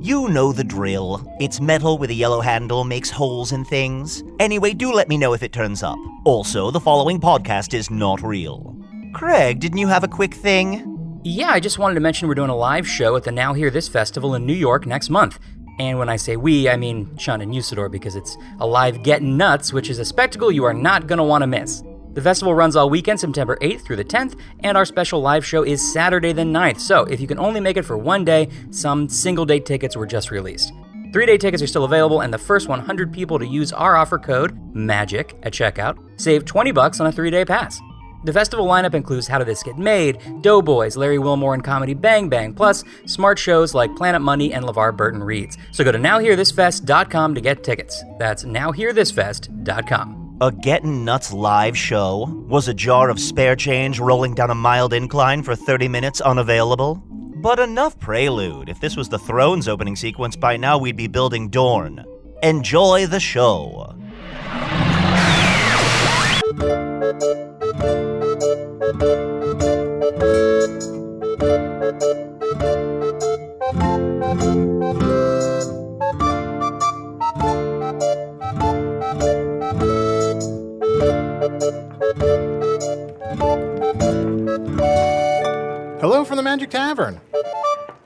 You know the drill. It's metal with a yellow handle, makes holes in things. Anyway, do let me know if it turns up. Also, the following podcast is not real. Craig, didn't you have a quick thing? Yeah, I just wanted to mention we're doing a live show at the Now Hear This Festival in New York next month. And when I say we, I mean Chunt and Usidore, because it's a live Gettin' Nuts, which is a spectacle you are not going to want to miss. The festival runs all weekend, September 8th through the 10th, and our special live show is Saturday the 9th. So if you can only make it for one day, some single-day tickets were just released. 3-day tickets are still available, and the first 100 people to use our offer code, MAGIC, at checkout, save $20 on a 3-day pass. The festival lineup includes How Did This Get Made, Doughboys, Larry Wilmore and Comedy Bang Bang, plus smart shows like Planet Money and LeVar Burton Reads. So go to NowHearThisFest.com to get tickets. That's NowHearThisFest.com. A Gettin' Nuts live show? Was a jar of spare change rolling down a mild incline for 30 minutes unavailable? But enough prelude. If this was the Thrones opening sequence, by now we'd be building Dorne. Enjoy the show. Hello from the Magic Tavern,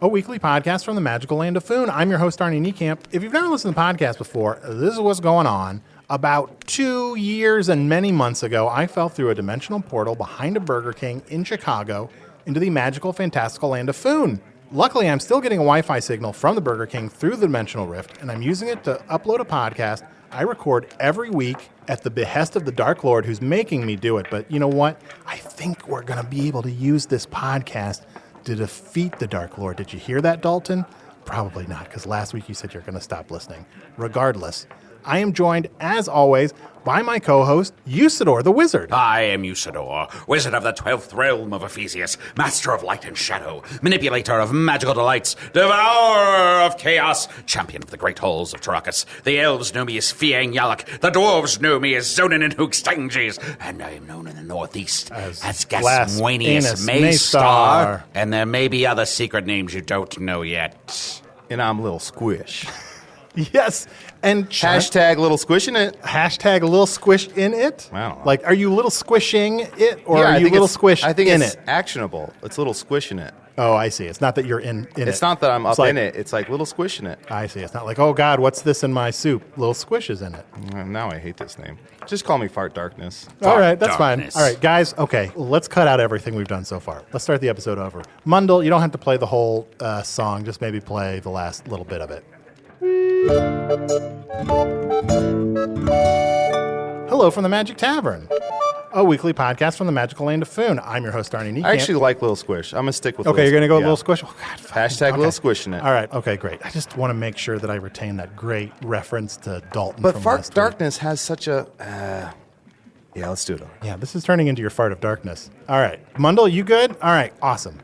a weekly podcast from the magical land of Foon. I'm your host, Arnie Niekamp. If you've never listened to the podcast before, this is what's going on. About 2 years and many months ago, I fell through a dimensional portal behind a Burger King in Chicago into the magical, fantastical land of Foon. Luckily, I'm still getting a Wi-Fi signal from the Burger King through the dimensional rift, and I'm using it to upload a podcast I record every week at the behest of the Dark Lord, who's making me do it. But you know what? I think we're going to be able to use this podcast to defeat the Dark Lord. Did you hear that, Dalton? Probably not, because last week you said you're going to stop listening. Regardless, I am joined, as always, by my co-host, Usidore the Wizard. I am Usidore, wizard of the 12th realm of Ephesius, master of light and shadow, manipulator of magical delights, devourer of chaos, champion of the great halls of Tarakas. The elves know me as Fiang Yalak, the dwarves know me as Zonin and Hookstanges, and I am known in the northeast as Gaswanius Maystar, and there may be other secret names you don't know yet. And I'm Little Squish. Yes, and Hashtag Little Squish in it. Hashtag Little Squish in it? I don't know. Like, are you Little Squishing it, or Yeah, are you Little Squish I think in it's it? actionable. It's Little Squish in it. Oh, I see. It's not that you're in it. It's not that I'm up like, in it. It's like Little Squish in it. I see. It's not like, oh, God, what's this in my soup? Little Squish is in it. Now I hate this name. Just call me Fart Darkness. All right, that's Darkness. fine. All right, guys, okay, let's cut out everything we've done so far. Let's start the episode over. Mundle, you don't have to play the whole song. Just maybe play the last little bit of it. Hello from the Magic Tavern, a weekly podcast from the magical land of Foon. I'm your host, Arnie Niekamp. I actually like Little Squish. I'm going to stick with Okay, you're going to go yeah. Little Squish? Oh, God. Fine. Hashtag Okay. Little Squish in it. All right, okay, great. I just want to make sure that I retain that great reference to Dalton But from Fart last week. Darkness has such a... yeah, let's do it. Yeah, this is turning into your fart of darkness. All right. Mundle, you good? All right, awesome.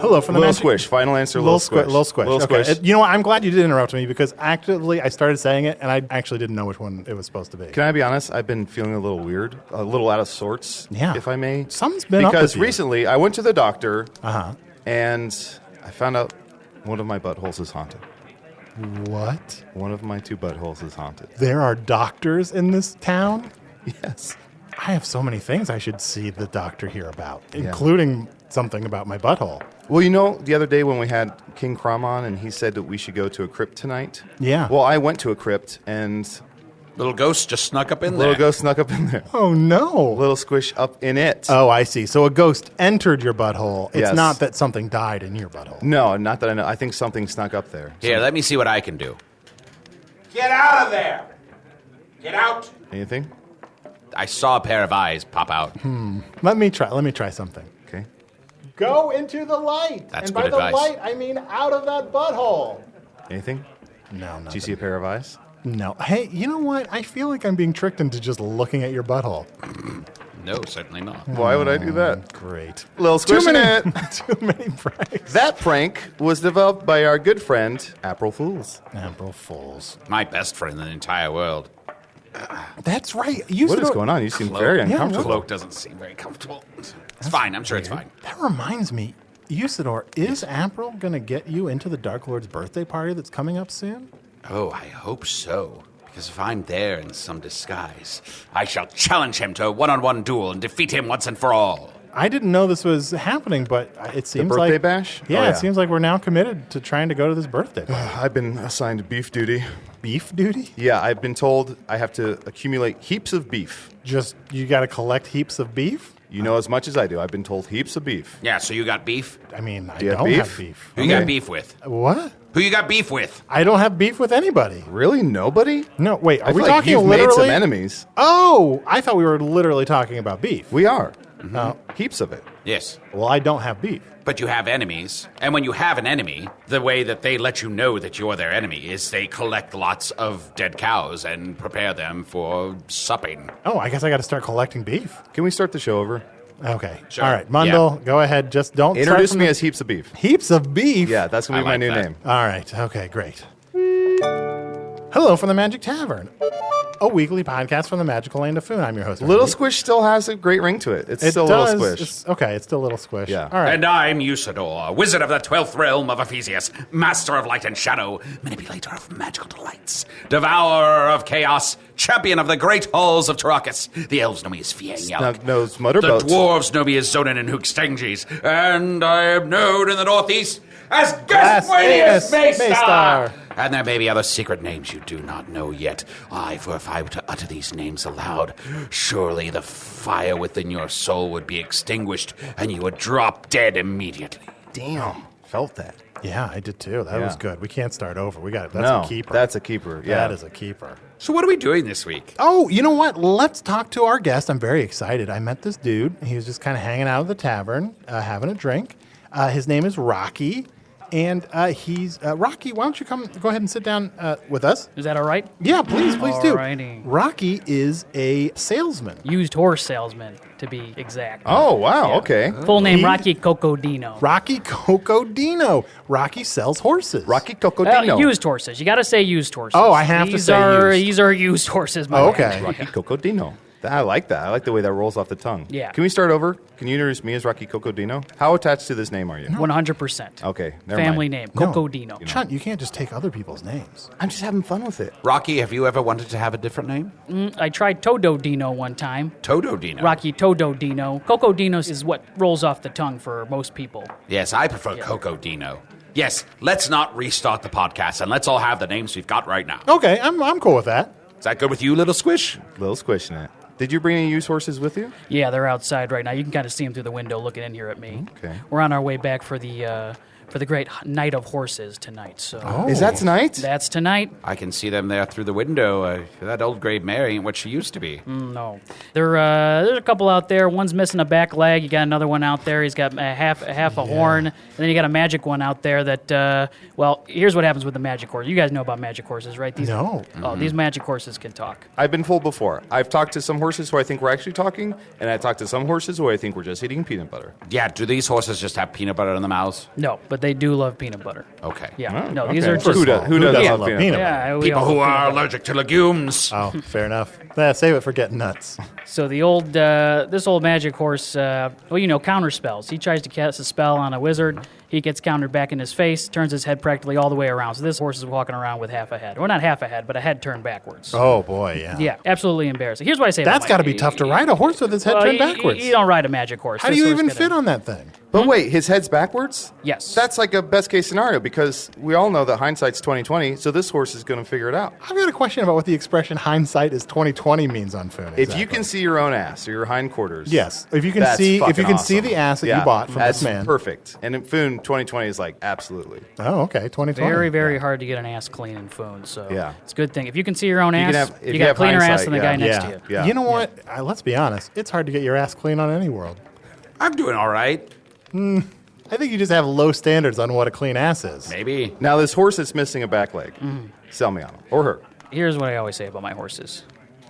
Hello from the Little Magic... Squish. Final answer, Little Squish. Little Squish. Little Okay. Squish. You know what? I'm glad you did interrupt me because actively I started saying it and I actually didn't know which one it was supposed to be. Can I be honest? I've been feeling a little weird, a little out of sorts, Yeah. if I may. Something's been up Because with you. recently I went to the doctor Uh-huh. and I found out one of my buttholes is haunted. What? One of my 2 buttholes is haunted. There are doctors in this town? Yes. I have so many things I should see the doctor here about, including something about my butthole. Well, you know, the other day when we had King Crom on and he said that we should go to a crypt tonight. Yeah. Well, I went to a crypt and Little ghost just snuck up in a little there. ghost snuck up in there. Oh, no. Little Squish up in it. Oh, I see. So a ghost entered your butthole. It's Yes. not that something died in your butthole. No, not that I know. I think something snuck up there. Here, let me see what I can do. Get out of there! Get out! Anything? I saw a pair of eyes pop out. Let me try something. Okay. Go into the light. That's and good by advice. the light, I mean out of that butthole. Anything? No, no. Do you see a pair of eyes? No. Hey, you know what? I feel like I'm being tricked into just looking at your butthole. No, certainly not. Why would I do that? Great. Little Squish in it. Too many pranks. That prank was developed by our good friend, April Fools. April Fools. My best friend in the entire world. That's right. What is going on? You seem very Cloak. uncomfortable. Cloak doesn't seem very comfortable. It's fine. I'm sure it's fine. That reminds me. Usidore, is April going to get you into the Dark Lord's birthday party that's coming up soon? Oh, I hope so. Because if I'm there in some disguise, I shall challenge him to a one-on-one duel and defeat him once and for all. I didn't know this was happening, but it seems birthday like... bash? Yeah, Oh, yeah. it seems like we're now committed to trying to go to this birthday party. I've been assigned beef duty. Beef duty? Yeah, I've been told I have to accumulate heaps of beef. Just, you got to collect heaps of beef? You know as much as I do. I've been told heaps of beef. Yeah, so you got beef? I mean, I Do you have don't beef? have beef. Who you got beef with? What? Who you got beef with? I don't have beef with anybody. Really? Nobody? No, wait, are I we feel like talking you've literally? made some enemies. Oh, I thought we were literally talking about beef. We are. Oh, Heaps of it. Yes. well, I don't have beef. But you have enemies, and when you have an enemy, the way that they let you know that you're their enemy is they collect lots of dead cows and prepare them for supping. Oh, I guess I got to start collecting beef. Can we start the show over? Okay. Sure. All right, Mundell, go ahead. Just don't start Introduce from me the- as heaps of beef. Heaps of beef. Yeah, that's going to be I my like new that. name. All right. Okay, great. Hello from the Magic Tavern, a weekly podcast from the magical land of Foon. I'm your host. Little Arnie. Squish still has a great ring to it. It's It still does. Little Squish. It's, okay, it's still Little Squish. Yeah. All right. And I'm Usidore, wizard of the 12th realm of Ephesius, master of light and shadow, manipulator of magical delights, devourer of chaos, champion of the great halls of Tarakas. The elves know me as Fiang Yalak. Snug-nosed The motorboat. dwarves know me as Zonin and Hookstanges, and I am known in the northeast as Gaswinius Gaswinius Maystar. Maystar. And there may be other secret names you do not know yet. Aye, for if I were to utter these names aloud, surely the fire within your soul would be extinguished, and you would drop dead immediately. Damn. Felt that. Yeah, I did too. That Yeah. was good. We can't start over. We got it. That's No, a keeper. that's a keeper. Yeah. That is a keeper. So what are we doing this week? Oh, you know what? Let's talk to our guest. I'm very excited. I met this dude. He was just kind of hanging out at the tavern, having a drink. His name is Rocky. And he's Rocky. Why don't you go ahead and sit down with us? Is that all right? Yeah, please do. Alrighty. Rocky is a salesman. Used horse salesman, to be exact. Oh, wow. Yeah. Okay. Full name He- Rocky Cocodino. Rocky Cocodino. Rocky sells horses. Rocky Cocodino. Used horses. You got to say used horses. Oh, I have to These say are, used. These are used horses, my Oh, man. okay. Rocky Cocodino. I like that. I like the way that rolls off the tongue. Yeah. Can we start over? Can you introduce me as Rocky Cocodino? How attached to this name are you? 100%. Okay. Never Family mind. name, No. Cocodino. Chunt, you can't just take other people's names. I'm just having fun with it. Rocky, have you ever wanted to have a different name? I tried Tododino one time. Tododino. Rocky Tododino. Cocodino is what rolls off the tongue for most people. Yes, I prefer Cocodino. Yes, let's not restart the podcast, and let's all have the names we've got right now. Okay, I'm cool with that. Is that good with you, little squish? Little squish in it. Did you bring any used horses with you? Yeah, they're outside right now. You can kind of see them through the window looking in here at me. Okay. We're on our way back for the great night of horses tonight. So Is that tonight? that's tonight. I can see them there through the window. That old gray mare ain't what she used to be. No, there's a couple out there. One's missing a back leg. You got another one out there. He's got half a horn, and then you got a magic one out there. That well, here's what happens with the magic horse. You guys know about magic horses, right? These, No. Oh, these magic horses can talk. I've been fooled before. I've talked to some horses who I think we're actually talking, and I talked to some horses who I think we're just eating peanut butter. Yeah, do these horses just have peanut butter in the mouths? No, but they do love peanut butter. Okay. Yeah. Oh, No, okay. these are Who just does- who doesn't love love peanut peanut butter? yeah. we People all who love are peanut butter. allergic to legumes. Oh, fair enough. Save it for getting nuts. So the old, this old magic horse, counter spells. He tries to cast a spell on a wizard. He gets countered back in his face, turns his head practically all the way around. So this horse is walking around with half a head. Well, not half a head, but a head turned backwards. Oh boy, yeah. Yeah, absolutely embarrassing. Here's what I say. That's got to be tough to ride a horse with his head turned backwards. You don't ride a magic horse. How do This you horse even gotta- fit on that thing? But wait, his head's backwards? Yes. That's like a best case scenario because we all know that hindsight's 20/20, so this horse is going to figure it out. I've got a question about what the expression "hindsight is 20/20" means on Foon. If you can see your own ass or your hindquarters, yes, if you can that's see fucking see awesome. the ass that Yeah, you bought from that's this man. perfect. And in Foon, 20/20 is like absolutely. Oh, okay, 20/20. Very, very hard to get an ass clean in Foon. So Yeah. it's a good thing. If you can see your own You can ass, have- if you you got have cleaner ass hindsight, than the yeah. guy next to Yeah. you. Yeah. You know what? Let's be honest. It's hard to get your ass clean on any world. I'm doing all right. I think you just have low standards on what a clean ass is. Maybe. Now this horse that's missing a back leg, sell me on him or her. Here's what I always say about my horses.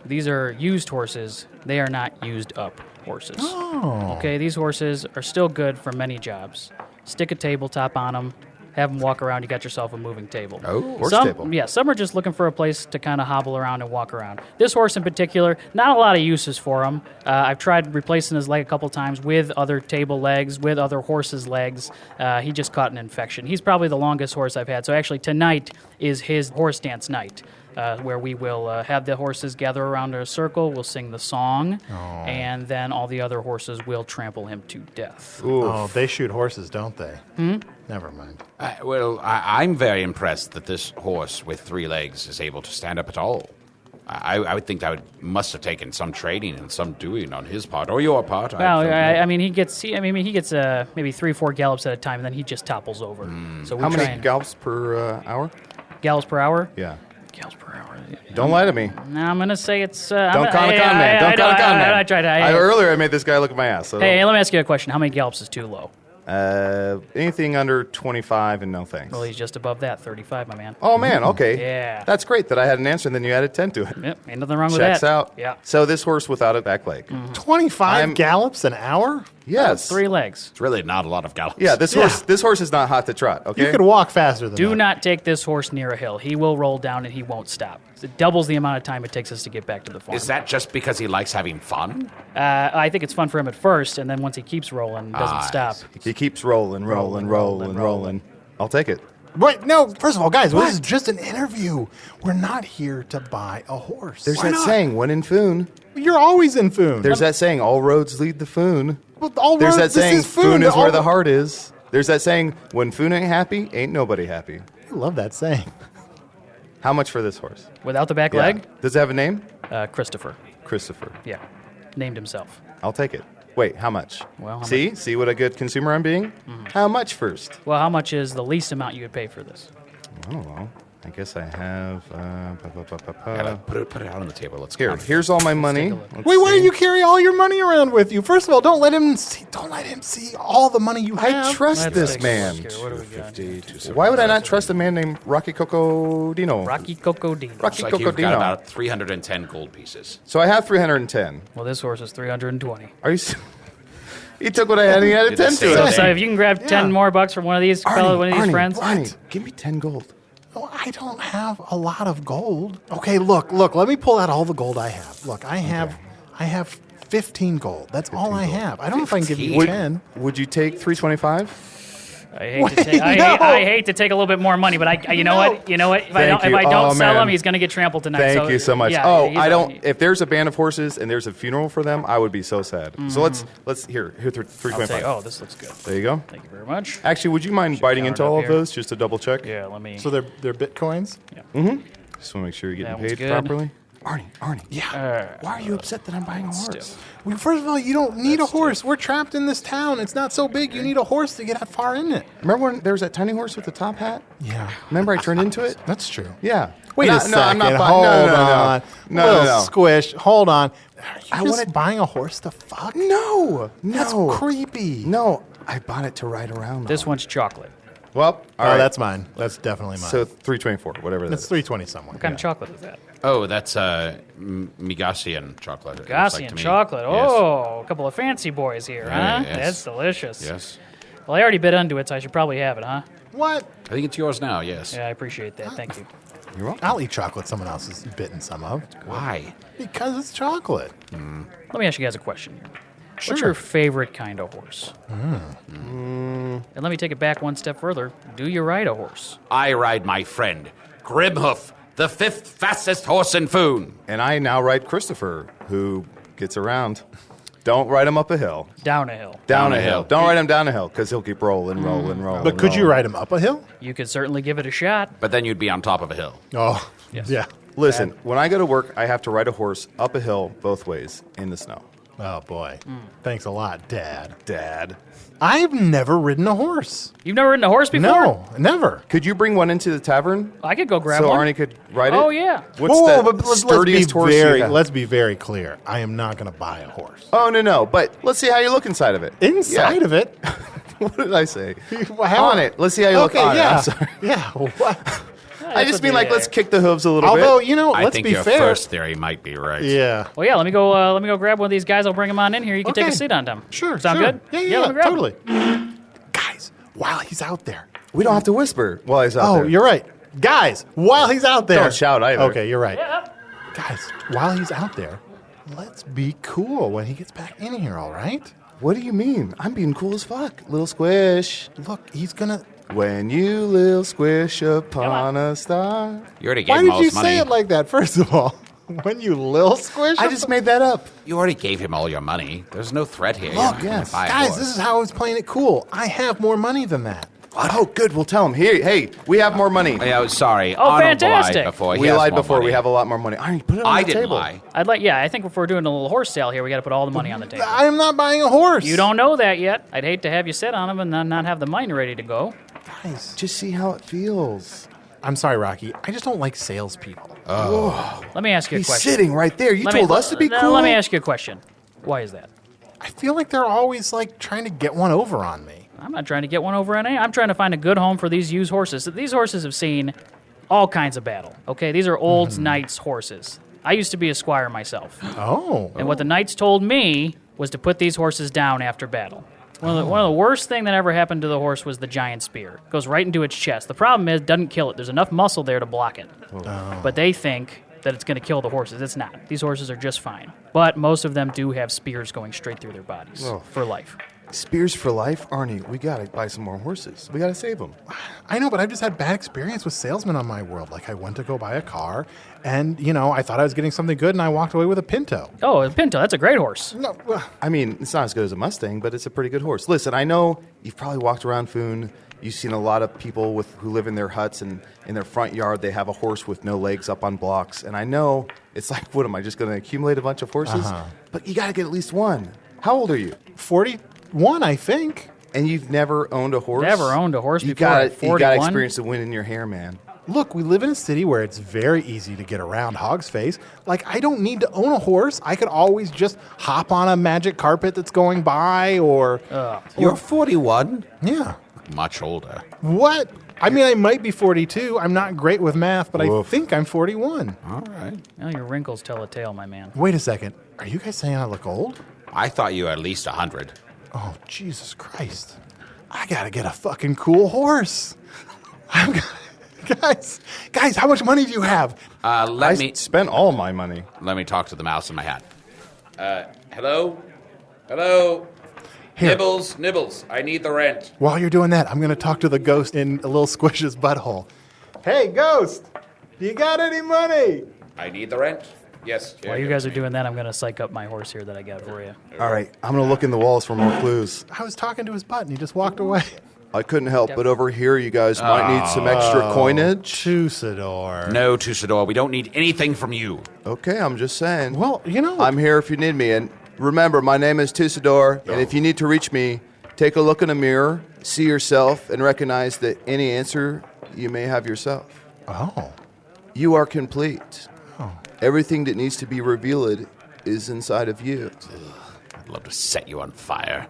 These are used horses. They are not used up horses. Oh. Okay, these horses are still good for many jobs. Stick a tabletop on them. have them walk around. You got yourself a moving table. Oh, horse some, table. Yeah, some are just looking for a place to kind of hobble around and walk around. This horse in particular, not a lot of uses for him. I've tried replacing his leg a couple times with other table legs, with other horses' legs. He just caught an infection. He's probably the longest horse I've had. So actually tonight is his horse dance night. Where we will have the horses gather around in a circle, we'll sing the song, and then all the other horses will trample him to death. Oh, they shoot horses, don't they? Never mind. I'm very impressed that this horse with 3 legs is able to stand up at all. I would think that must have taken some training and some doing on his part or your part. Well, I mean, he gets maybe 3-4 gallops at a time, and then he just topples over. So we How try many and- gallops per hour? gallops per hour? Yeah. Gallons per hour. Don't lie to me. No, I'm gonna say it's. Don't call the con man. Don't call the con man. I tried to. Earlier, I made this guy look at my ass. So Hey, let me ask you a question. How many gallops is too low? anything under 25 and no thanks. Well, he's just above that, 35, my man. Oh, man, okay. Yeah. That's great that I had an answer and then you added 10 to it. Yep, ain't nothing wrong with Checks that. out. Yeah. So this horse without a back leg. 25 gallops an hour? Yes. 3 legs. It's really not a lot of gallops. Yeah, this horse is not hot to trot, okay? You could walk faster than Do that. not take this horse near a hill. He will roll down and he won't stop. It doubles the amount of time it takes us to get back to the farm. Is that just because he likes having fun? I think it's fun for him at first, and then once he keeps rolling, doesn't stop. He keeps rolling. I'll take it. Wait, no, first of all, guys, this is just an interview. We're not here to buy a horse. There's that saying, when in Foon. You're always in Foon. There's that saying, all roads lead to Foon. Well, all There's roads- that saying, this is Foon is where All the heart is. There's that saying, when Foon ain't happy, ain't nobody happy. I love that saying. How much for this horse? Without the back leg, Does it have a name? Christopher. Christopher. Yeah, named himself. I'll take it. Wait, how much? Well, how See what a good consumer I'm being? How much first? Well, how much is the least amount you would pay for this? I don't know. I guess I have. Gotta put it out on the table. Let's Here, here's all my money. take a look. Let's Wait, why see. do you carry all your money around with you? First of all, don't let him see all the money you have. I trust Let's this take a man. look here. What do we got? Why would I not trust a man named Rocky Cocodino? Rocky Cocodino. Rocky like you've got Cocodino. about 310 gold pieces. So I have 310. Well, this horse is 320. Are you? He took what I had and he added Did 10 the to same it. thing. So if you can grab 10 more bucks from one of these friends. Arnie, give me 10 gold. Oh, I don't have a lot of gold. Okay, look. Let me pull out all the gold I have. Look, I have 15 gold. That's all I have. I don't know if I can give you 15? 10. Would you take 325? I hate to take a little bit more money, but you know what? If I Thank you. don't sell man. him, he's going to get trampled tonight. Thank you so much. Yeah, he's I don't. on- If there's a band of horses and there's a funeral for them, I would be so sad. So let's here I'll 325. say, oh, this looks good. There you go. Thank you very much. Actually, would you mind biting into count it all up of here. those just to double check? Yeah, let me. So they're bitcoins? Just want to make sure you're That getting one's paid good. properly. Arnie. Yeah. Why are you upset that I'm buying a horse? Well, first of all, you don't need a horse. We're trapped in this town. It's not so big. You need a horse to get that far in it. Remember when there was that tiny horse with the top hat? Yeah, Remember I turned into it? that's true. Yeah. Wait No, a second. No, I'm not buying. Hold no. on. No. Little Squish. Hold on. Are you I just wanted- buying a horse to fuck? No. That's creepy. No. I bought it to ride around. This on. one's chocolate. Well, all Oh, right. that's mine. That's definitely mine. So 324, whatever that that's is. 320 somewhere. What kind of chocolate is that? Oh, that's Migasian chocolate. it looks like Gaussian to me. chocolate. Yes. Oh, a couple of fancy boys here, huh? yes. That's delicious. Yes. Well, I already bit into it, so I should probably have it, huh? What? I think it's yours now, yes. Yeah, I appreciate that. Thank you. You're welcome. I'll eat chocolate someone else has bitten some of. Why? Because it's chocolate. Let me ask you guys a question here. What's Sure. your favorite kind of horse? And let me take it back one step further. Do you ride a horse? I ride my friend, Grimhoof, the 5th fastest horse in Foon. And I now ride Christopher, who gets around. Don't ride him up a hill. Down a hill. Down a a hill. hill. Don't ride him down a hill, because he'll keep rolling. But could you ride him up a hill? You could certainly give it a shot. But then you'd be on top of a hill. Oh, Yes. yeah. Listen, when I go to work, I have to ride a horse up a hill both ways in the snow. Oh, boy. Thanks a lot, Dad. Dad. I've never ridden a horse. You've never ridden a horse before? No, never. Could you bring one into the tavern I could go grab so one. Arnie could ride it? Oh, yeah. What's Whoa, the but let's sturdiest be horse you very, have? let's be very clear. I am not going to buy a horse. Oh, no. But let's see how you look inside of it. Inside of it? What did I say? How- On it. Let's see how you look on it. I'm sorry. Yeah. What? I just mean like let's kick the hooves a little Although, bit. you know, I let's think be your fair. first theory might be right. Yeah. Well, yeah, let me go grab one of these guys. I'll bring them on in here. You can take a Okay. seat on them. Sure. Sound sure. good? Yeah, let me grab 'em. totally. Guys, while he's out there, We don't have to whisper while he's out there. Oh, you're right. Guys, while he's out there. Don't shout either. Okay, you're right. Yeah. Guys, while he's out there, let's be cool when he gets back in here, all right? What do you mean? I'm being cool as fuck. Little squish. Look, he's gonna... When you little squish upon a star. You already gave Why him did all you his money. say it like that, first of all? When you lil squish? I just made that up. You already gave him all your money. There's no threat here. Look, yes. guys, this is how I was playing it cool. I have more money than that. Oh, good. We'll tell him. Here, hey, we have more money. Yeah, sorry. Oh, Arnold fantastic. lied before. He We has lied more before. money. We have a lot more money. Arnie, put it on I the didn't table. lie. I think if we're doing a little horse sale here, we got to put all the money on the table. I am not buying a horse. You don't know that yet. I'd hate to have you sit on him and then not have the money ready to go. Guys, Just see how it feels. I'm sorry, Rocky. I just don't like salespeople. Let me ask you a He's question. sitting right there. You Let told me- us to be no, cool. Let me ask you a question. Why is that? I feel like they're always like trying to get one over on me. I'm not trying to get one over on any. I'm trying to find a good home for these used horses. These horses have seen all kinds of battle. Okay, these are old knights' horses. I used to be a squire myself, Oh. and what the knights told me was to put these horses down after battle. One of the worst thing that ever happened to the horse was the giant spear. It goes right into its chest. The problem is, it doesn't kill it. There's enough muscle there to block it. But they think that it's going to kill the horses. It's not. These horses are just fine. But most of them do have spears going straight through their bodies for life. Spears for life? Arnie, we got to buy some more horses. We got to save them. I know, but I've just had bad experience with salesmen on my world. Like, I went to go buy a car, and, I thought I was getting something good, and I walked away with a Pinto. Oh, a Pinto. That's a great horse. No, I mean, it's not as good as a Mustang, but it's a pretty good horse. Listen, I know you've probably walked around Foon. You've seen a lot of people who live in their huts, and in their front yard they have a horse with no legs up on blocks. And I know it's like, what am I just going to accumulate a bunch of horses? But you got to get at least one. How old are you? 41, I think. And you've never owned a horse? Never owned a horse you before got at You 41? got to experience the wind in your hair, man. Look, we live in a city where it's very easy to get around Hog's Face. Like, I don't need to own a horse. I could always just hop on a magic carpet that's going by, or... You're 41? Yeah. Much older. What? I mean, I might be 42. I'm not great with math, but Woof. I think I'm 41. All right. Well, your wrinkles tell a tale, my man. Wait a second. Are you guys saying I look old? I thought you were at least 100. Oh, Jesus Christ. I gotta get a fucking cool horse. Guys, how much money do you have? Let me spent all my money. talk to the mouse in my hat. Hello? Here. Nibbles, I need the rent. While you're doing that, I'm gonna talk to the ghost in a little Squish's butthole. Hey, ghost, do you got any money? I need the rent. Yes. While you guys are doing that, I'm going to psych up my horse here that I got for you. All right, I'm going to look in the walls for more clues. I was talking to his butt and he just walked away. I couldn't help, but over here you guys might need some extra coinage. Usidore. No, Usidore, we don't need anything from you. Okay, I'm just saying. Well, I'm here if you need me. And remember, my name is Usidore, and if you need to reach me, take a look in a mirror, see yourself, and recognize that any answer you may have yourself. Oh. You are complete. Everything that needs to be revealed is inside of you. I'd love to set you on fire.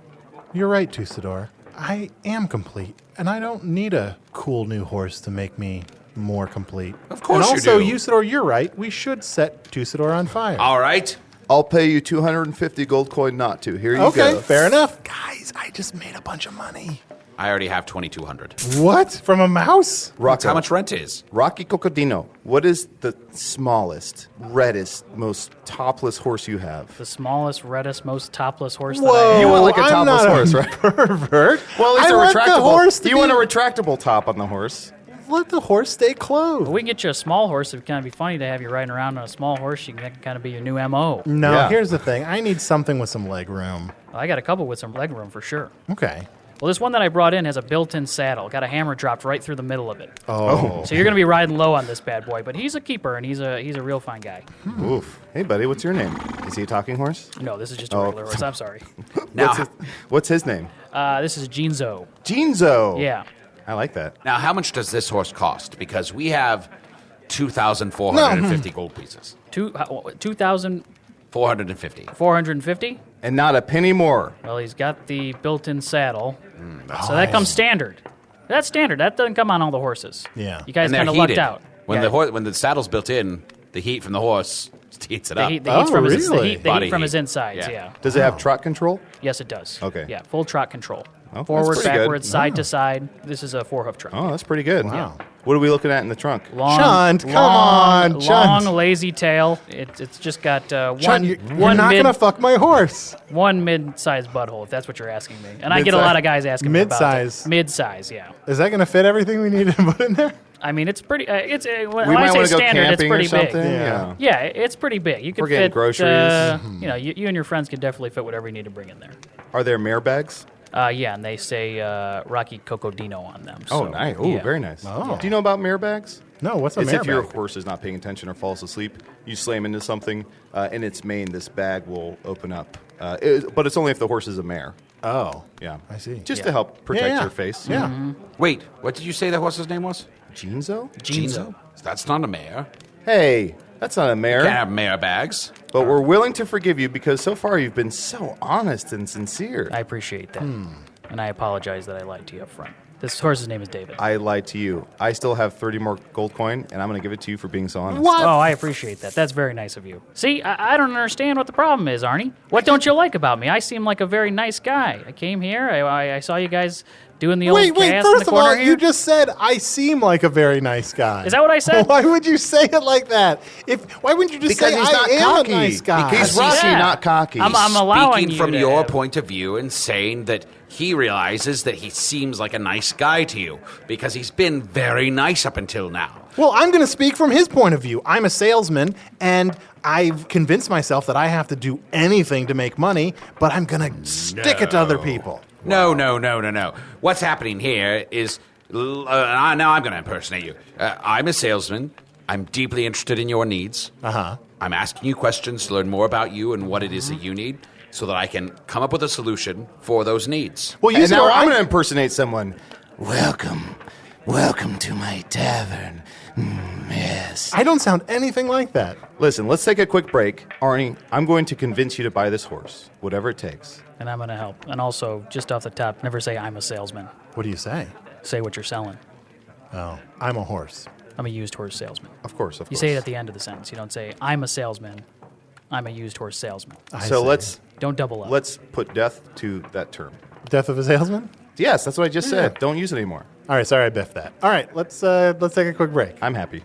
You're right, Usidore. I am complete, and I don't need a cool new horse to make me more complete. Of course and you also, do. Usidore, you're right. We should set Usidore on fire. All right. I'll pay you 250 gold coin not to. Here you go. Okay, fair enough. Guys, I just made a bunch of money. I already have 2,200. What? From a mouse? That's how much rent is. Rocky Cocodino, what is the smallest, reddest, most topless horse you have? The smallest, reddest, most topless horse Whoa, that I have. You want like a I'm topless not horse, a right? pervert. Well, at least I a want the retractable. horse to You want a be- retractable top on the horse. Let the horse stay clothed. We can get you a small horse. It'd kind of be funny to have you riding around on a small horse. That can kind of be your new MO. No, Yeah. here's the thing. I need something with some leg room. Well, I got a couple with some leg room for sure. Okay. Well, this one that I brought in has a built-in saddle. Got a hammer dropped right through the middle of it. Oh. So you're going to be riding low on this bad boy. But he's a keeper, and he's a real fine guy. Oof. Hey, buddy, what's your name? Is he a talking horse? No, this is just a regular horse. I'm sorry. Now, What's his name? This is Genzo. Genzo. Yeah. I like that. now, how much does this horse cost? Because we have 2,450 gold pieces. 2,450? 450. And not a penny more. Well, he's got the built-in saddle. So that comes standard. That's standard. That doesn't come on all the horses. Yeah. You guys And they're kind of lucked heated. out. When Yeah. when the saddle's built in, the heat from the horse heats it The up. heat, the heat's Oh, from his, really? the heat Body from his heat. insides, Yeah. yeah. Does it have trot control? Yes, it does. Okay. Yeah, full trot control. that's Forward, pretty good. backwards, side to side. This is a 4-hoof truck. Oh, that's pretty good. Wow. What are we looking at in the trunk? Long, Chunt, come long, on, Chunt. long, lazy tail. It's just got Chunt, one you're not going to fuck my horse. one mid-sized butthole, if that's what you're asking me. And I get a lot of guys asking me about Mid-size. it. Mid-size, yeah. Is that going to fit everything we need to put in there? I mean, it's pretty. When We I might say want to go standard, it's camping pretty or something. big. Yeah. Yeah, it's pretty big. You can We're getting fit groceries. you and your friends can definitely fit whatever you need to bring in there. Are there mare bags? Yeah, and they say Rocky Cocodino on them. Oh, so, nice. Oh, yeah. very nice. Oh. Do you know about mare bags? No, what's a It's mare if your bag? horse is not paying attention or falls asleep, you slam into something. In its mane, this bag will open up. But it's only if the horse is a mare. Oh, Yeah. I see. Just to help protect Yeah. your face. Yeah. Wait, what did you say the horse's name was? Ginzo? Ginzo. That's not a mare. Hey, that's not a mare. Can't have mare bags. But we're willing to forgive you because so far you've been so honest and sincere. I appreciate that, and I apologize that I lied to you up front. This horse's name is David. I lied to you. I still have 30 more gold coin, and I'm going to give it to you for being so honest. What? Oh, I appreciate that. That's very nice of you. See, I don't understand what the problem is, Arnie. What don't you like about me? I seem like a very nice guy. I came here. I saw you guys doing the old Wait, cast in first the of all, corner here. you just said I seem like a very nice guy. Is that what I said? Why would you say it like that? Why wouldn't you just Because say he's I not am cocky. a nice guy? He's Rocky, Yeah. not cocky. I'm allowing Speaking you from to your have- point of view and saying that he realizes that he seems like a nice guy to you because he's been very nice up until now. Well, I'm going to speak from his point of view. I'm a salesman, and I've convinced myself that I have to do anything to make money, but I'm going to stick it to other people. No. What's happening here is now I'm going to impersonate you. I'm a salesman. I'm deeply interested in your needs. Uh-huh. I'm asking you questions to learn more about you and what it is that you need so that I can come up with a solution for those needs. Well, And now Usidore, I'm going to impersonate someone. Welcome to my tavern. Yes. I don't sound anything like that. Listen, let's take a quick break. Arnie, I'm going to convince you to buy this horse, whatever it takes. And I'm going to help. And also, just off the top, never say I'm a salesman. What do you say? Say what you're selling. Oh, I'm a horse. I'm a used horse salesman. Of course. You say it at the end of the sentence. You don't say, I'm a salesman. I'm a used horse salesman. I So see. Don't double up. let's put death to that term. Death of a salesman? Yes, that's what I just said. Don't use it anymore. All right, sorry I biffed that. All right, let's take a quick break. I'm happy.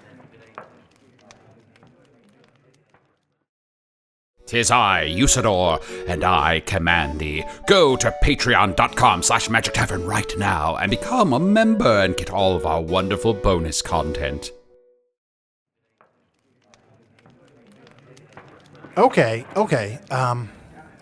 'Tis I, Usidore, and I command thee. Go to patreon.com/Magic Tavern right now and become a member and get all of our wonderful bonus content. Okay.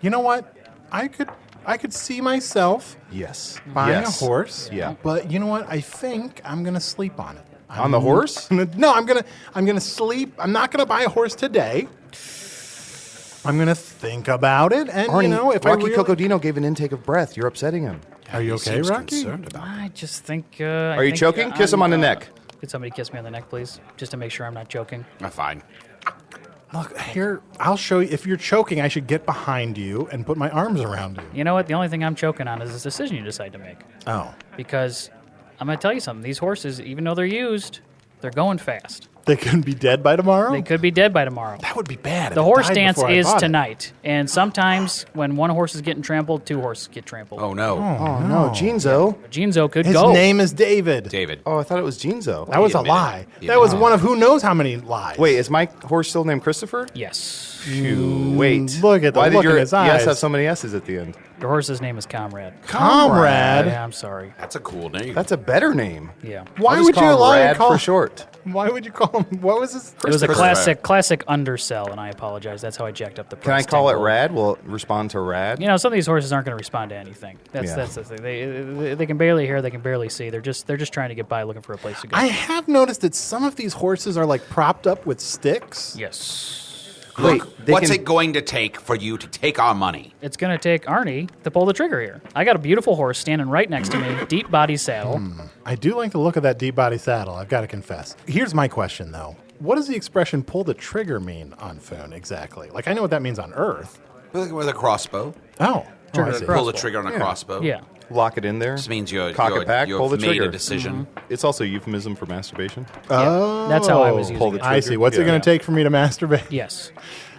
You know what? I could see myself Yes. buying Yes. a horse. Yeah. But you know what? I think I'm gonna sleep on it. On the horse? No, I'm gonna sleep. I'm not gonna buy a horse today. I'm gonna think about it, and Arnie, if Rocky I really... Cocodino gave an intake of breath. You're upsetting him. Are you okay, Rocky? I just think. Are you choking? Kiss him on the neck. Could somebody kiss me on the neck, please? Just to make sure I'm not choking. Fine. Look here. I'll show you. If you're choking, I should get behind you and put my arms around you. You know what? The only thing I'm choking on is this decision you decide to make. Oh, Because I'm going to tell you something. These horses, even though they're used, they're going fast. they could be dead by tomorrow. They could be dead by tomorrow. That would be bad. if The it horse died dance before I is bought it. tonight. And sometimes when one horse is getting trampled, two horses get trampled. Oh, no. Oh, no. Ginzo. Ginzo could His go. name is David. David. Oh, I thought it was Ginzo. That was a admitted lie. it. That was one of who knows how many lies. Wait, is my horse still named Christopher? Yes. Wait. Look at the Why look did your in his yes eyes. have so many S's at the end? Your horse's name is Comrade. Comrade. Yeah, I'm sorry. That's a cool name. That's a better name. Yeah. Why I'll just would you call him allow Rad to call for short? Why would you call him? What was his? It was a Christopher. classic undersell, and I apologize. That's how I jacked up the Can I price. call it 10 gold. Rad? Will it respond to Rad? You know, some of these horses aren't going to respond to anything. That's Yeah. that's the thing. They can barely hear. They can barely see. They're just trying to get by, looking for a place to go. I have noticed that some of these horses are like propped up with sticks. Yes. Wait, they What's can- it going to take for you to take our money? It's going to take Arnie to pull the trigger here. I got a beautiful horse standing right next to me, deep body saddle. I do like the look of that deep body saddle, I've got to confess. Here's my question, though. What does the expression pull the trigger mean on Foon exactly? Like, I know what that means on Earth. With a crossbow. Oh, I see. Pull the trigger on a crossbow. Yeah. Lock it in there. This means you're Cock it back, you've pull the made trigger. a decision. It's also a euphemism for masturbation. Oh, That's how I was using pull the it. I see. What's it Yeah. going to take for me to masturbate? Yes.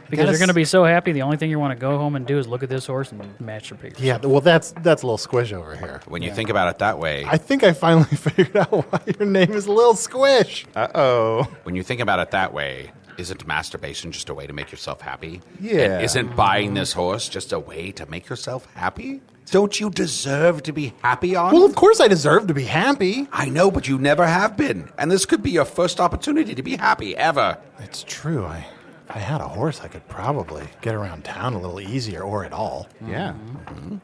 Because you're going to be so happy, the only thing you want to go home and do is look at this horse and masturbate. Yeah, well, that's a little squish over here. When you think about it that way, I think I finally figured out why your name is Lil Squish. Uh-oh. when you think about it that way, isn't masturbation just a way to make yourself happy? Yeah. And isn't buying this horse just a way to make yourself happy? Don't you deserve to be happy, Arnie? Well, of course I deserve to be happy. I know, but you never have been. And this could be your first opportunity to be happy, ever. It's true. If I had a horse, I could probably get around town a little easier, or at all. Yeah.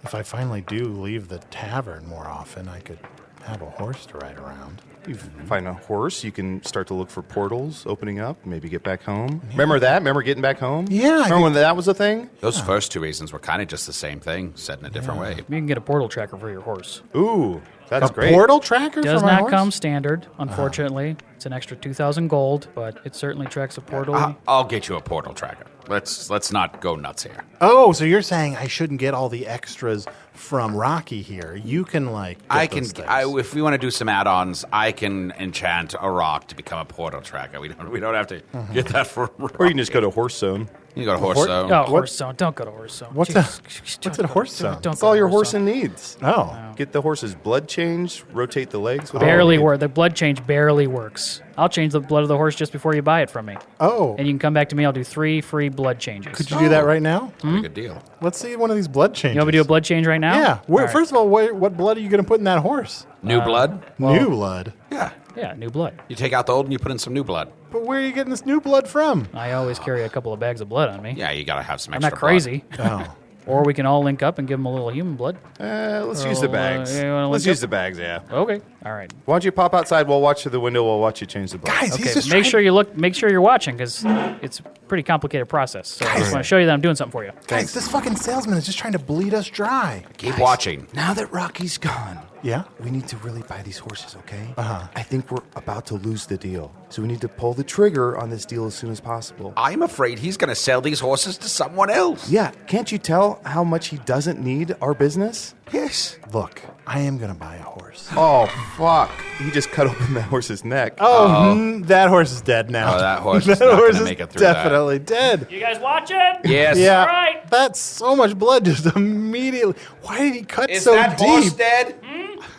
If I finally do leave the tavern more often, I could have a horse to ride around. You find a horse, you can start to look for portals opening up, maybe get back home. Remember that? Remember getting back home? Yeah, Remember when that was a thing? Those first two reasons were kind of just the same thing, said in a different way. You can get a portal tracker for your horse. Ooh, that's A great. portal tracker Does for my not horse? come standard, unfortunately. It's an extra 2,000 gold, but it certainly tracks a portal. I'll get you a portal tracker. Let's not go nuts here. Oh, so you're saying I shouldn't get all the extras from Rocky here? You can get I those can. things. If we want to do some add-ons, I can enchant a rock to become a portal tracker. We don't have to get that for. Or you can just go to Horse Zone. You go to Horse Hor- Zone. Oh, Horse Zone. Don't go to Horse Zone. What's Jeez. a horse zone? Don't That's go all to your Horse horse Zone. needs. Oh. Get the horse's blood changed, rotate the legs. whatever Barely you need. work. The blood change barely works. I'll change the blood of the horse just before you buy it from me. Oh. And you can come back to me. I'll do 3 free blood changes. Could you do that right now? Pretty good deal. Let's see one of these blood changes. You want me to do a blood change right now? Yeah. All right. First of all, what blood are you going to put in that horse? New blood. New blood. Yeah. Yeah, new blood. You take out the old and you put in some new blood. But where are you getting this new blood from? I always carry a couple of bags of blood on me. Yeah, you gotta have some I'm extra. not crazy. Oh. Or we can all link up and give them a little human blood. Let's use the bags. you wanna Let's link use up? the bags, yeah. Okay. All right. Why don't you pop outside? We'll watch through the window. We'll watch you change the blood. Guys, Okay. he's just Make trying- sure you look. Make sure you're watching because it's a pretty complicated process. So I just want to show you that I'm doing something for you. Guys, this fucking salesman is just trying to bleed us dry. Keep watching. Now that Rocky's gone, Yeah? we need to really buy these horses, okay? Uh-huh. I think we're about to lose the deal. So we need to pull the trigger on this deal as soon as possible. I'm afraid he's gonna sell these horses to someone else. Yeah, can't you tell how much he doesn't need our business? Yes. Look, I am going to buy a horse. Oh, fuck. He just cut open that horse's neck. That horse is dead now. Oh, that horse that is not horse gonna is make it through that. definitely dead. You guys watching? Yes. Yeah. All right. That's so much blood just immediately. Why did he cut so deep? dead?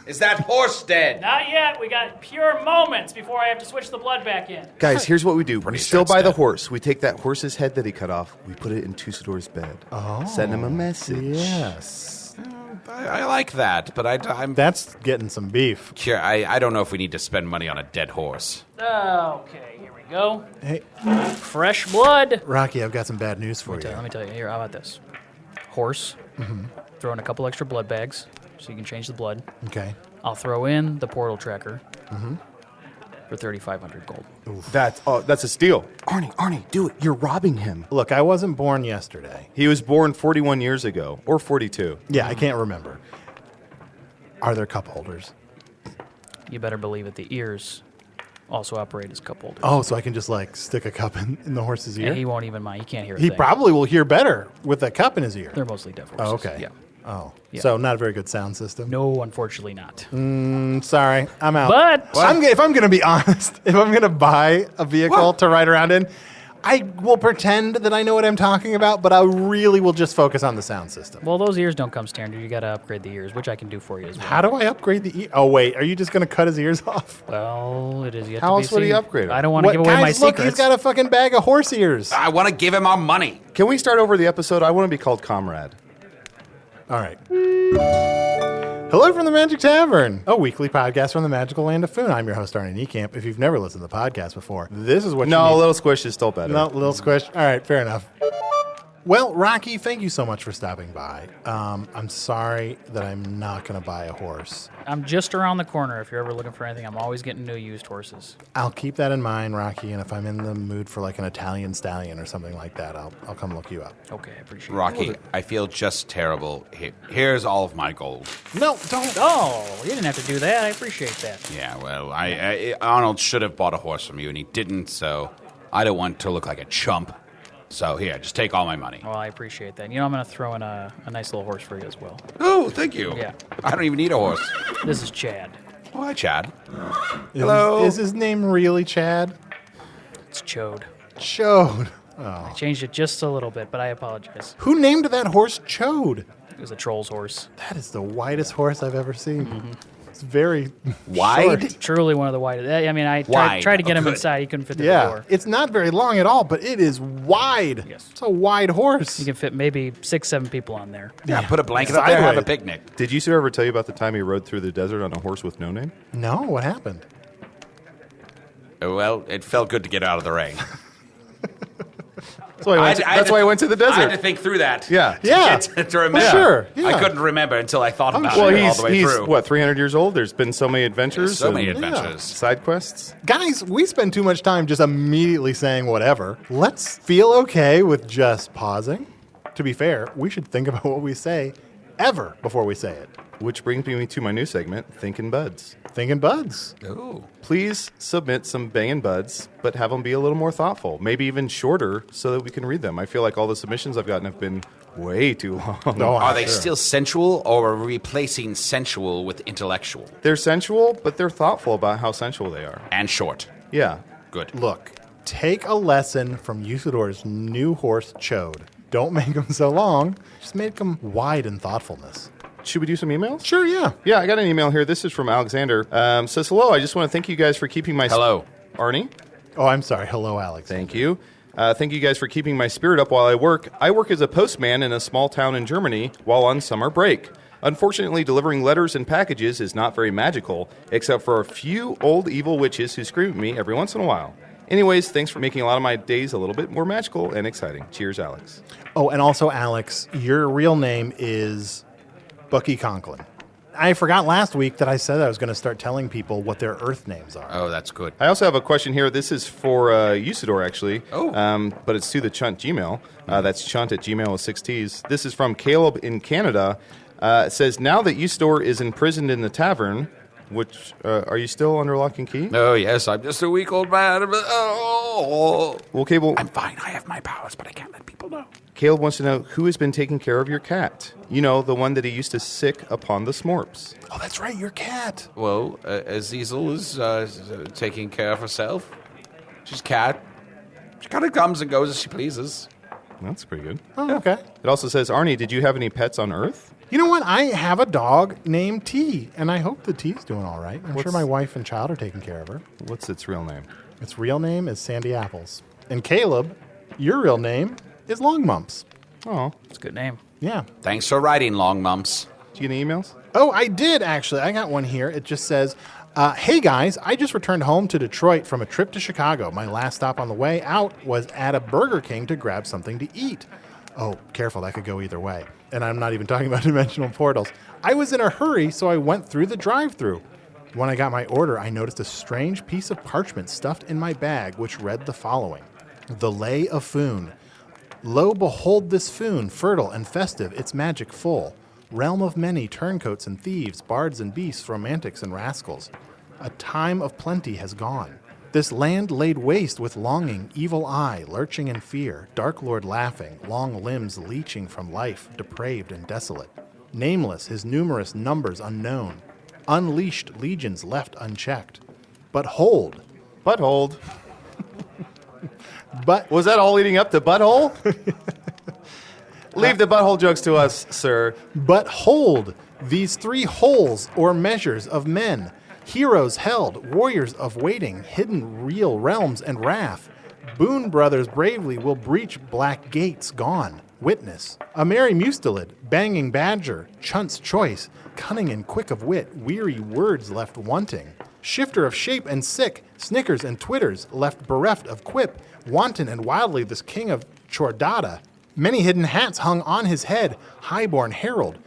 Is that horse dead? Not yet. We got pure moments before I have to switch the blood back in. Guys, here's what we do. We still sure buy it's the dead. horse. We take that horse's head that he cut off. We put it in Usidore's bed. Oh. Send him a message. Yes. I like that, but I'm That's getting some beef. I don't know if we need to spend money on a dead horse. Okay, here we go. Hey, Fresh blood. Rocky, I've got some bad news for you. Let me tell you. Here, how about this? Horse. Throw in a couple extra blood bags so you can change the blood. Okay. I'll throw in the portal tracker for 3,500 gold. That's a steal. Arnie, do it. You're robbing him. Look, I wasn't born yesterday. He was born 41 years ago, or 42. Yeah, I can't remember. Are there cup holders? You better believe it. The ears also operate as cup holders. Oh, so I can just stick a cup in the horse's ear? And he won't even mind. He can't hear a He thing. probably will hear better with a cup in his ear. They're mostly deaf horses. Oh, okay. Yeah. Oh, Yeah. so not a very good sound system. No, unfortunately not. I'm sorry, I'm out. But if I'm going to be honest, if I'm going to buy a vehicle to ride around in, I will pretend that I know what I'm talking about, but I really will just focus on the sound system. well, those ears don't come standard. You got to upgrade the ears, which I can do for you as well. How do I upgrade the ear? Oh, wait, are you just going to cut his ears off? Well, it is yet How to be else would he seen. upgrade 'em? I don't want to give away my Guys, look, secrets. he's got a fucking bag of horse ears. I want to give him our money. Can we start over the episode? I want to be called Comrade. All right. Hello from the Magic Tavern, a weekly podcast from the magical land of Foon. I'm your host, Arnie Niekamp. If you've never listened to the podcast before, this is what you No, need. Little Squish is still better. No, little squish. All right, fair enough. Well, Rocky, thank you so much for stopping by. I'm sorry that I'm not going to buy a horse. I'm just around the corner. If you're ever looking for anything, I'm always getting new used horses. I'll keep that in mind, Rocky, and if I'm in the mood for an Italian stallion or something like that, I'll come look you up. Okay, I appreciate it. Rocky, I feel just terrible. Here's all of my gold. No, don't. Oh, you didn't have to do that. I appreciate that. Yeah, well, Arnold should have bought a horse from you, and he didn't, so I don't want to look like a chump. So here, just take all my money. Well, I appreciate that. You know, I'm going to throw in a nice little horse for you as well. Oh, thank you. Yeah. I don't even need a horse. This is Chad. Oh, hi, Chad. Is Hello. Is his name really Chad? It's Chode. Chode. I changed it just a little bit, but I apologize. Who named that horse Chode? It was a troll's horse. That is the widest horse I've ever seen. It's very Wide? short. Truly one of the widest. I mean, I Wide. tried to get him Good. inside. He couldn't fit through the Yeah, door. it's not very long at all, but it is wide. Yes. It's a wide horse. You can fit maybe 6, 7 people on there. Yeah, put a blanket up there, have a Sideways. picnic. Did Usidore ever tell you about the time he rode through the desert on a horse with no name? No, what happened? Well, it felt good to get out of the rain. That's why I went to the desert. I had to think through that. Yeah. Yeah. to remember. Well, sure, yeah. I couldn't remember until I thought about Well, it all the way he's through. 300 years old? There's been so many adventures. So many and adventures. Side quests. Guys, we spend too much time just immediately saying whatever. Let's feel okay with just pausing. To be fair, we should think about what we say ever before we say it. Which brings me to my new segment, Thinkin' Buds. Thinking buds. Ooh. Please submit some bangin' buds, but have them be a little more thoughtful. Maybe even shorter so that we can read them. I feel like all the submissions I've gotten have been way too long. No, Are they sure. still sensual, or are we replacing sensual with intellectual? They're sensual, but they're thoughtful about how sensual they are. And short. Yeah. Good. Look, take a lesson from Usidore's new horse, Chode. Don't make them so long. Just make them wide in thoughtfulness. Should we do some emails? Sure, yeah. Yeah, I got an email here. This is from Alexander. Says, hello, I just want to thank you guys for keeping my... Hello. Arnie? Oh, I'm sorry. Hello, Alex. Thank you. Thank you guys for keeping my spirit up while I work. I work as a postman in a small town in Germany while on summer break. Unfortunately, delivering letters and packages is not very magical, except for a few old evil witches who scream at me every once in a while. Anyways, thanks for making a lot of my days a little bit more magical and exciting. Cheers, Alex. Oh, and also, Alex, your real name is Bucky Conklin. I forgot last week that I said I was going to start telling people what their Earth names are. Oh, that's good. I also have a question here. This is for Usidore, actually. Oh. But it's to the Chunt Gmail. That's Chunt at Gmail with 6 T's. This is from Caleb in Canada. It says, now that Usidore is imprisoned in the tavern, which, are you still under lock and key? Oh, yes, I'm just a weak old man. Oh. Well, Caleb, I'm fine. I have my powers, but I can't let people know. Caleb wants to know who has been taking care of your cat. You know, the one that he used to sick upon the smorps. Oh, that's right, your cat. Well, Azizel is taking care of herself. She's cat. She kind of comes and goes as she pleases. That's pretty good. Oh, okay. It also says, Arnie, did you have any pets on Earth? You know what? I have a dog named T, and I hope that T's doing all right. I'm sure my wife and child are taking care of her. What's its real name? Its real name is Sandy Apples. And Caleb, your real name is Long Mumps. Oh, It's a good name. Yeah. Thanks for writing, Long Mumps. did you get any emails? Oh, I did, actually. I got one here. It just says, hey, guys, I just returned home to Detroit from a trip to Chicago. My last stop on the way out was at a Burger King to grab something to eat. Oh, careful. That could go either way. And I'm not even talking about dimensional portals. I was in a hurry, so I went through the drive-thru. When I got my order, I noticed a strange piece of parchment stuffed in my bag, which read the following. The Lay of Foon. Lo, behold this Foon, fertile and festive, its magic full. Realm of many turncoats and thieves, bards and beasts, romantics and rascals. A time of plenty has gone. This land laid waste with longing, evil eye, lurching in fear, dark lord laughing, long limbs leeching from life, depraved and desolate. Nameless, his numerous numbers unknown. Unleashed legions left unchecked. But hold. Butthole. But Was that all leading up to butthole? Leave the butthole jokes to us, sir. But hold these 3 holes or measures of men, heroes held, warriors of waiting, hidden real realms and wrath. Boon brothers bravely will breach black gates gone. Witness, a merry mustelid, banging badger, Chunt's choice, cunning and quick of wit, weary words left wanting. Shifter of shape and sick, snickers and twitters, left bereft of quip, wanton and wildly this king of Chordata. Many hidden hats hung on his head, highborn herald.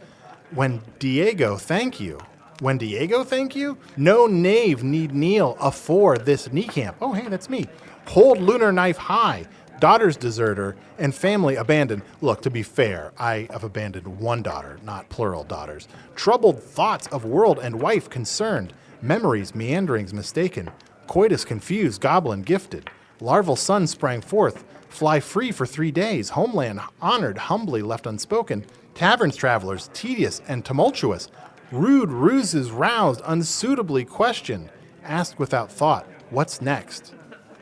When Diego thank you. When Diego thank you? No knave need kneel afore this Niekamp. Oh, hey, that's me. Hold lunar knife high. Daughter's deserter and family abandoned. Look, to be fair, I have abandoned one daughter, not plural daughters. Troubled thoughts of world and wife concerned. Memories, meanderings mistaken. Coitus confused, goblin gifted. Larval son sprang forth. Fly free for 3 days. Homeland honored, humbly left unspoken. Taverns travelers, tedious and tumultuous. Rude ruses roused, unsuitably questioned. Asked without thought, what's next?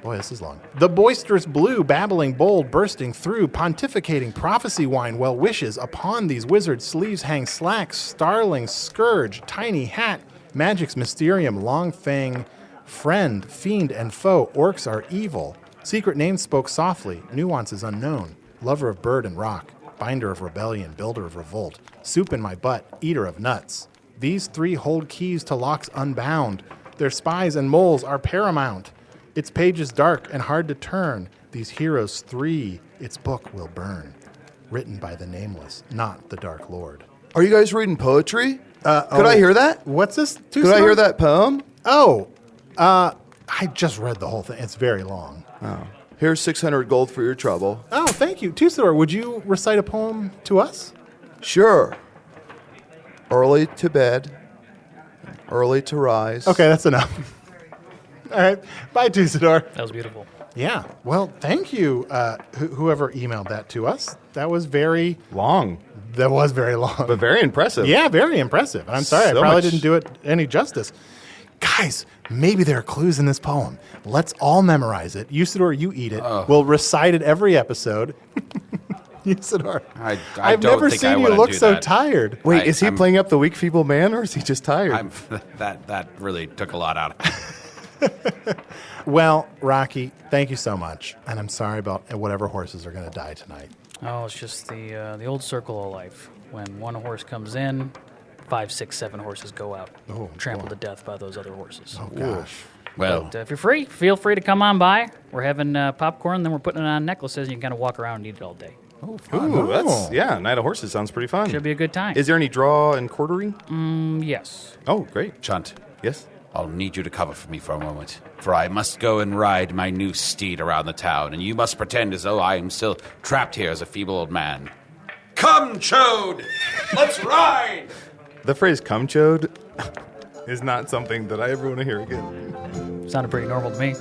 Boy, this is long. The boisterous blue, babbling bold, bursting through, pontificating prophecy wine, well wishes. Upon these wizards' sleeves hang slacks, starling, scourge, tiny hat, magic's mysterium, long fang, friend, fiend, and foe. Orcs are evil. Secret names spoke softly, nuances unknown. Lover of bird and rock, binder of rebellion, builder of revolt. Soup in my butt, eater of nuts. These three hold keys to locks unbound. Their spies and moles are paramount. Its pages dark and hard to turn. These heroes three, its book will burn. Written by the nameless, not the Dark Lord. Are you guys reading poetry? Could I hear that? What's this? Could I hear that poem? I just read the whole thing. It's very long. Oh. Here's 600 gold for your trouble. Oh, thank you. Usidore, would you recite a poem to us? Sure. Early to bed, early to rise. Okay, that's enough. All right. Bye, Usidore. That was beautiful. Yeah. Well, thank you, whoever emailed that to us. That was very Long, long. but very impressive. Yeah, very impressive. And I'm sorry, So I probably much- didn't do it any justice. Guys, maybe there are clues in this poem. Let's all memorize it. Usidore, you eat it. We'll recite it every episode. Usidore, I've don't never think I seen you wanna look do so that. tired. Wait, I- is he I'm- playing up the weak, feeble man, or is he just tired? That really took a lot out of me. Well, Rocky, thank you so much. And I'm sorry about whatever horses are going to die tonight. Oh, it's just the old circle of life. When one horse comes in, 5, 6, 7 horses go out, trampled to death by those other horses. Oh, gosh. Well, But if you're free, feel free to come on by. We're having popcorn, then we're putting it on necklaces, and you can kind of walk around and eat it all day. Ooh, that's Night of Horses sounds pretty fun. Should be a good time. Is there any draw and quartering? Yes. Oh, great. Chunt, Yes. I'll need you to cover for me for a moment, for I must go and ride my new steed around the town, and you must pretend as though I am still trapped here as a feeble old man. Come, Chode! Let's ride! The phrase "cum chode" is not something that I ever want to hear again. Sounded pretty normal to me.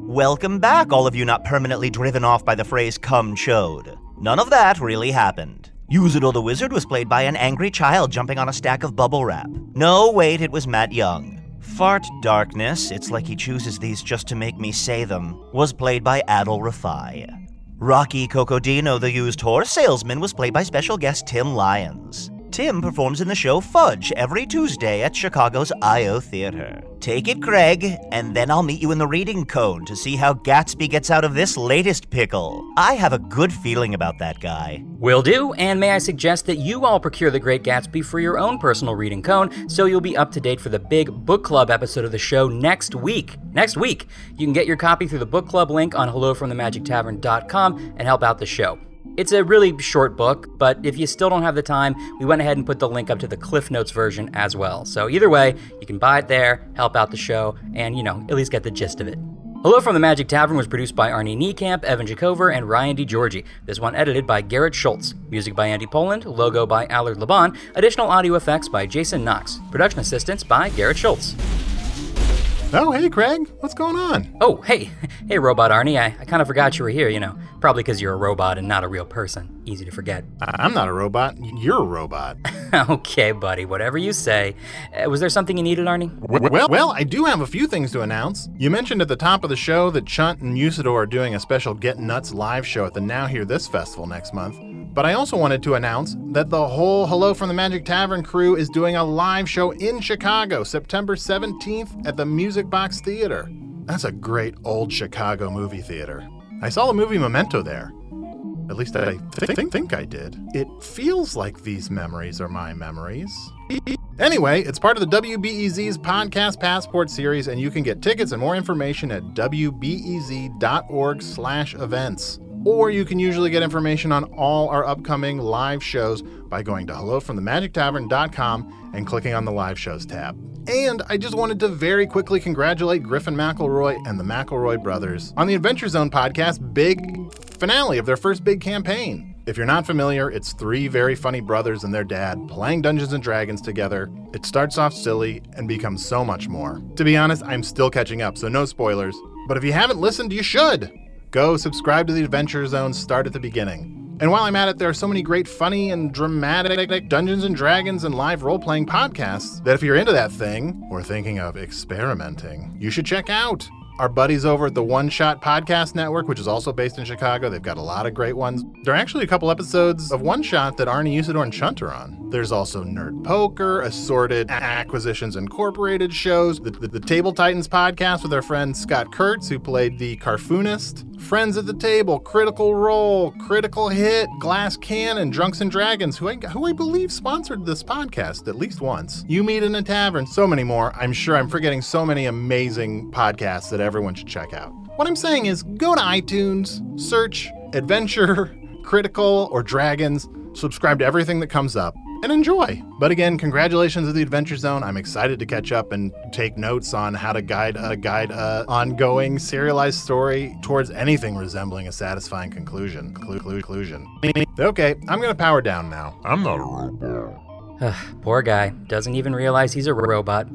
Welcome back, all of you not permanently driven off by the phrase "cum chode." None of that really happened. Usidore the Wizard was played by an angry child jumping on a stack of bubble wrap. No, wait, it was Matt Young. Fart Darkness, it's like he chooses these just to make me say them, was played by Adal Rifai. Rocky Cocodino, the used horse salesman, was played by special guest Tim Lyons. Tim performs in the show Fudge every Tuesday at Chicago's I.O. Theater. Take it, Craig, and then I'll meet you in the reading cone to see how Gatsby gets out of this latest pickle. I have a good feeling about that guy. Will do, and may I suggest that you all procure The Great Gatsby for your own personal reading cone, so you'll be up to date for the big book club episode of the show next week. Next week! You can get your copy through the book club link on hellofromthemagictavern.com and help out the show. It's a really short book, but if you still don't have the time, we went ahead and put the link up to the Cliff Notes version as well. So either way, you can buy it there, help out the show, and, at least get the gist of it. Hello from the Magic Tavern was produced by Arnie Niekamp, Evan Jacover, and Ryan DiGiorgi. This one edited by Garrett Schultz. Music by Andy Poland, logo by Allard Laban, additional audio effects by Jason Knox. Production assistance by Garrett Schultz. Oh, hey, Craig. What's going on? Oh, hey, Robot Arnie. I kind of forgot you were here, Probably because you're a robot and not a real person. Easy to forget. I'm not a robot. You're a robot. Okay, buddy, whatever you say. Was there something you needed, Arnie? Well, I do have a few things to announce. You mentioned at the top of the show that Chunt and Usidore are doing a special Get Nuts live show at the Now Hear This festival next month. But I also wanted to announce that the whole Hello from the Magic Tavern crew is doing a live show in Chicago, September 17th at the Music Box Theater. That's a great old Chicago movie theater. I saw the movie Memento there. At least I think I did. It feels like these memories are my memories. Anyway, it's part of the WBEZ's Podcast Passport series, and you can get tickets and more information at wbez.org/events. Or you can usually get information on all our upcoming live shows by going to hellofromthemagictavern.com and clicking on the Live Shows tab. And I just wanted to very quickly congratulate Griffin McElroy and the McElroy brothers on the Adventure Zone podcast big finale of their first big campaign. If you're not familiar, it's 3 very funny brothers and their dad playing Dungeons & Dragons together. It starts off silly and becomes so much more. To be honest, I'm still catching up, so no spoilers. But if you haven't listened, you should! Go subscribe to the Adventure Zone, start at the beginning. And while I'm at it, there are so many great funny and dramatic Dungeons & Dragons and live role-playing podcasts that if you're into that thing, or thinking of experimenting, you should check out. Our buddies over at the One Shot Podcast Network, which is also based in Chicago, they've got a lot of great ones. There are actually a couple episodes of One Shot that Arnie, Usidore, and Chunt are on. There's also Nerd Poker, assorted Acquisitions Incorporated shows, the Table Titans podcast with our friend Scott Kurtz, who played the Carfoonist, Friends at the Table, Critical Role, Critical Hit, Glass Cannon, Drunks and Dragons, who I believe sponsored this podcast at least once. You Meet in a Tavern, so many more. I'm sure I'm forgetting so many amazing podcasts that everyone should check out. What I'm saying is go to iTunes, search Adventure, Critical, or Dragons, subscribe to everything that comes up, and enjoy. But again, congratulations to the Adventure Zone. I'm excited to catch up and take notes on how to guide a ongoing serialized story towards anything resembling a satisfying conclusion. Okay, I'm gonna power down now. I'm not a robot. Poor guy. Doesn't even realize he's a robot.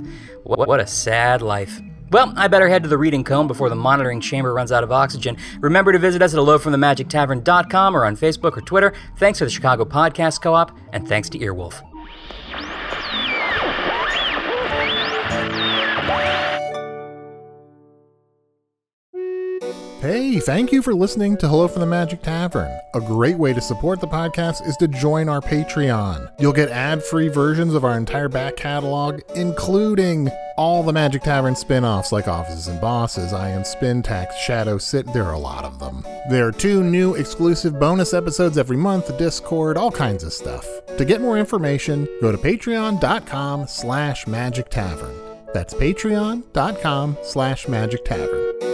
What a sad life. Well, I better head to the reading comb before the monitoring chamber runs out of oxygen. Remember to visit us at hellofromthemagictavern.com or on Facebook or Twitter. Thanks to the Chicago Podcast Co-op, and thanks to Earwolf. Hey, thank you for listening to Hello from the Magic Tavern. A great way to support the podcast is to join our Patreon. You'll get ad-free versions of our entire back catalog, including all the Magic Tavern spin-offs like Offices and Bosses, I Am Spin Tax, Shadow Sit. There are a lot of them. There are 2 new exclusive bonus episodes every month, Discord, all kinds of stuff. To get more information, go to patreon.com/Magic Tavern. That's patreon.com/Magic Tavern.